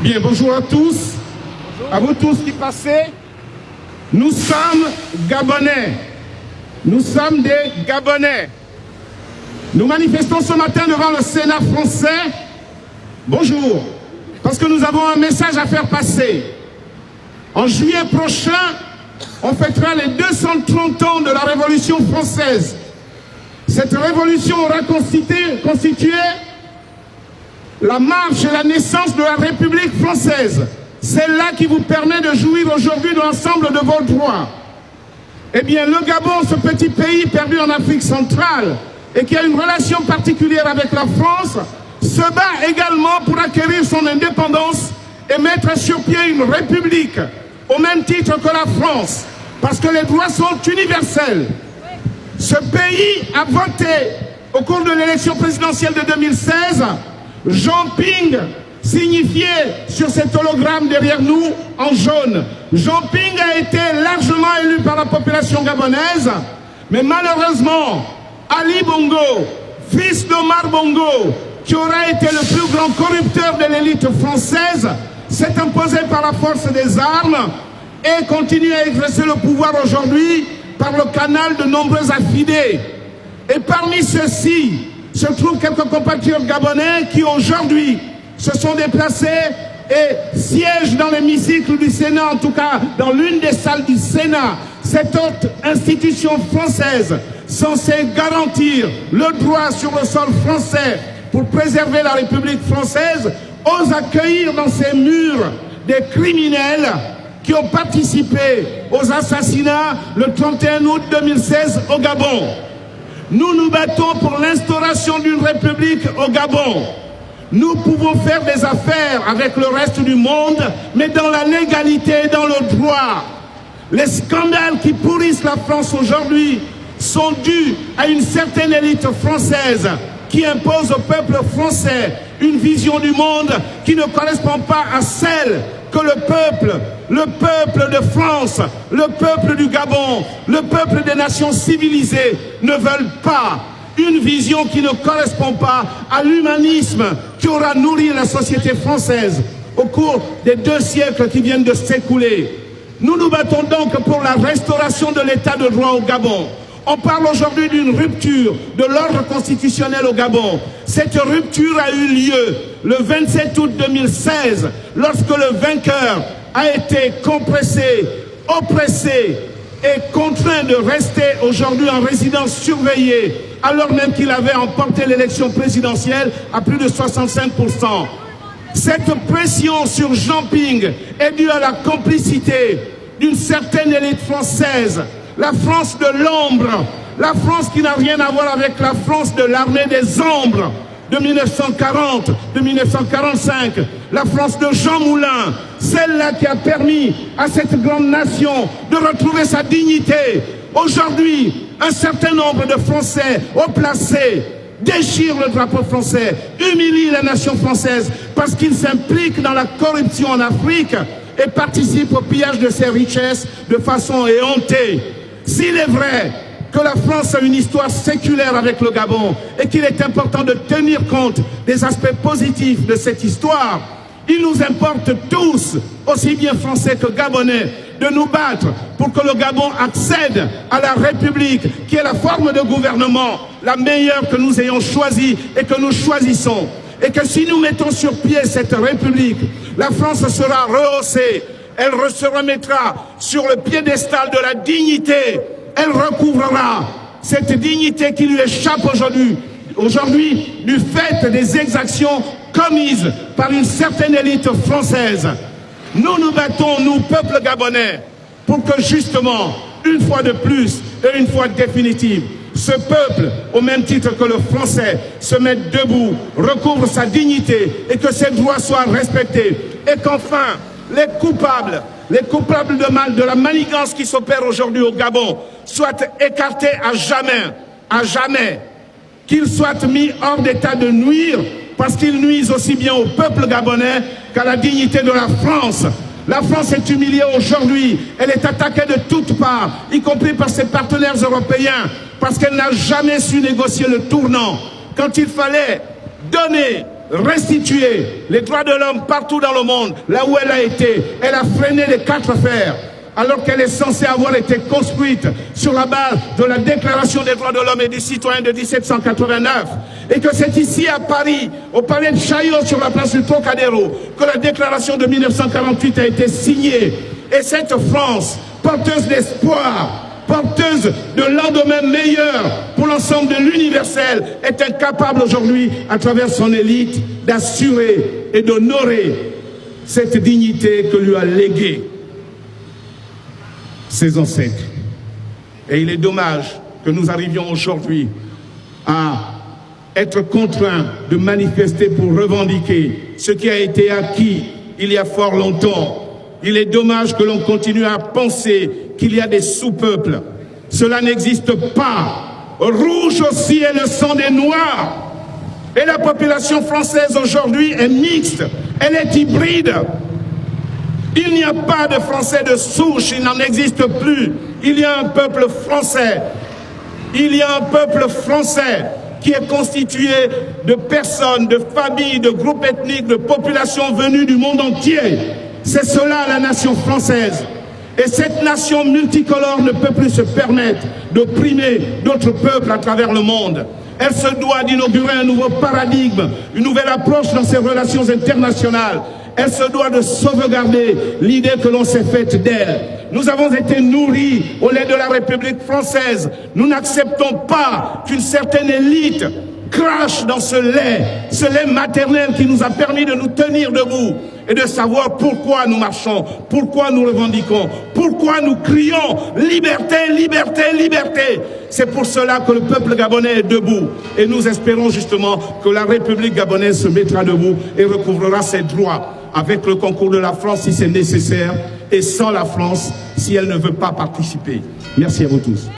Bien, bonjour à tous. Bonjour. À vous tous qui passez. Nous sommes Gabonais. Nous sommes des Gabonais. Nous manifestons ce matin devant le Sénat français. Bonjour. Parce que nous avons un message à faire passer. En juillet prochain, on fêtera les 230 ans de la Révolution française. Cette révolution aura constitué la marche et la naissance de la République française. Celle-là qui vous permet de jouir aujourd'hui de l'ensemble de vos droits. Eh bien, le Gabon, ce petit pays perdu en Afrique centrale et qui a une relation particulière avec la France, se bat également pour acquérir son indépendance et mettre sur pied une république au même titre que la France, parce que les droits sont universels. Ce pays a voté au cours de l'élection présidentielle de 2016 Jean Ping, signifié sur cet hologramme derrière nous en jaune. Jean Ping a été largement élu par la population gabonaise, mais malheureusement, Ali Bongo, fils d'Omar Bongo, qui aura été le plus grand corrupteur de l'élite française, s'est imposé par la force des armes et continue à exercer le pouvoir aujourd'hui par le canal de nombreux affidés. Et parmi ceux-ci se trouvent quelques compatriotes gabonais qui aujourd'hui se sont déplacés et siègent dans l'hémicycle du Sénat, en tout cas dans l'une des salles du Sénat, cette haute institution française censée garantir le droit sur le sol français pour préserver la République française, ose accueillir dans ses murs des criminels qui ont participé aux assassinats le 31 août 2016 au Gabon. Nous nous battons pour l'instauration d'une république au Gabon. Nous pouvons faire des affaires avec le reste du monde, mais dans la légalité et dans le droit. Les scandales qui pourrissent la France aujourd'hui sont dus à une certaine élite française qui impose au peuple français une vision du monde qui ne correspond pas à celle que le peuple de France, le peuple du Gabon, le peuple des nations civilisées ne veulent pas. Une vision qui ne correspond pas à l'humanisme qui aura nourri la société française au cours des 2 siècles qui viennent de s'écouler. Nous nous battons donc pour la restauration de l'état de droit au Gabon. On parle aujourd'hui d'une rupture de l'ordre constitutionnel au Gabon. Cette rupture a eu lieu le 27 août 2016, lorsque le vainqueur a été compressé, oppressé et contraint de rester aujourd'hui en résidence surveillée, alors même qu'il avait emporté l'élection présidentielle à plus de 65%. Cette pression sur Jean Ping est due à la complicité d'une certaine élite française, la France de l'ombre, la France qui n'a rien à voir avec la France de l'armée des ombres de 1940, de 1945, la France de Jean Moulin, celle-là qui a permis à cette grande nation de retrouver sa dignité. Aujourd'hui, un certain nombre de Français haut placés déchirent le drapeau français, humilient la nation française parce qu'ils s'impliquent dans la corruption en Afrique et participent au pillage de ses richesses de façon éhontée. S'il est vrai que la France a une histoire séculaire avec le Gabon et qu'il est important de tenir compte des aspects positifs de cette histoire, il nous importe tous, aussi bien français que gabonais, de nous battre pour que le Gabon accède à la République, qui est la forme de gouvernement la meilleure que nous ayons choisie et que nous choisissons. Et que si nous mettons sur pied cette République, la France sera rehaussée, elle se remettra sur le piédestal de la dignité, elle recouvrera cette dignité qui lui échappe aujourd'hui du fait des exactions commises par une certaine élite française. Nous nous battons, nous, peuple gabonais, pour que justement, une fois de plus et une fois définitive, ce peuple, au même titre que le français, se mette debout, recouvre sa dignité et que ses droits soient respectés. Et qu'enfin, les coupables de mal, de la manigance qui s'opère aujourd'hui au Gabon, soient écartés à jamais, qu'ils soient mis hors d'état de nuire, parce qu'ils nuisent aussi bien au peuple gabonais qu'à la dignité de la France. La France est humiliée aujourd'hui, elle est attaquée de toutes parts, y compris par ses partenaires européens, parce qu'elle n'a jamais su négocier le tournant. Quand il fallait donner restituer les droits de l'homme partout dans le monde, là où elle a été. Elle a freiné les 4 fers, alors qu'elle est censée avoir été construite sur la base de la Déclaration des droits de l'homme et du citoyen de 1789. Et que c'est ici à Paris, au palais de Chaillot, sur la place du Trocadéro, que la Déclaration de 1948 a été signée. Et cette France, porteuse d'espoir, porteuse de lendemain meilleur pour l'ensemble de l'universel, est incapable aujourd'hui, à travers son élite, d'assurer et d'honorer cette dignité que lui a léguée ses ancêtres. Et il est dommage que nous arrivions aujourd'hui à être contraints de manifester pour revendiquer ce qui a été acquis il y a fort longtemps. Il est dommage que l'on continue à penser qu'il y a des sous-peuples. Cela n'existe pas. Rouge aussi est le sang des Noirs. Et la population française aujourd'hui est mixte. Elle est hybride. Il n'y a pas de Français de souche, il n'en existe plus. Il y a un peuple français. Il y a un peuple français qui est constitué de personnes, de familles, de groupes ethniques, de populations venues du monde entier. C'est cela la nation française. Et cette nation multicolore ne peut plus se permettre d'opprimer d'autres peuples à travers le monde. Elle se doit d'inaugurer un nouveau paradigme, une nouvelle approche dans ses relations internationales. Elle se doit de sauvegarder l'idée que l'on s'est faite d'elle. Nous avons été nourris au lait de la République française. Nous n'acceptons pas qu'une certaine élite crache dans ce lait maternel qui nous a permis de nous tenir debout et de savoir pourquoi nous marchons, pourquoi nous revendiquons, pourquoi nous crions liberté, liberté, liberté. C'est pour cela que le peuple gabonais est debout. Et nous espérons justement que la République gabonaise se mettra debout et recouvrera ses droits avec le concours de la France si c'est nécessaire et sans la France si elle ne veut pas participer. Merci à vous tous.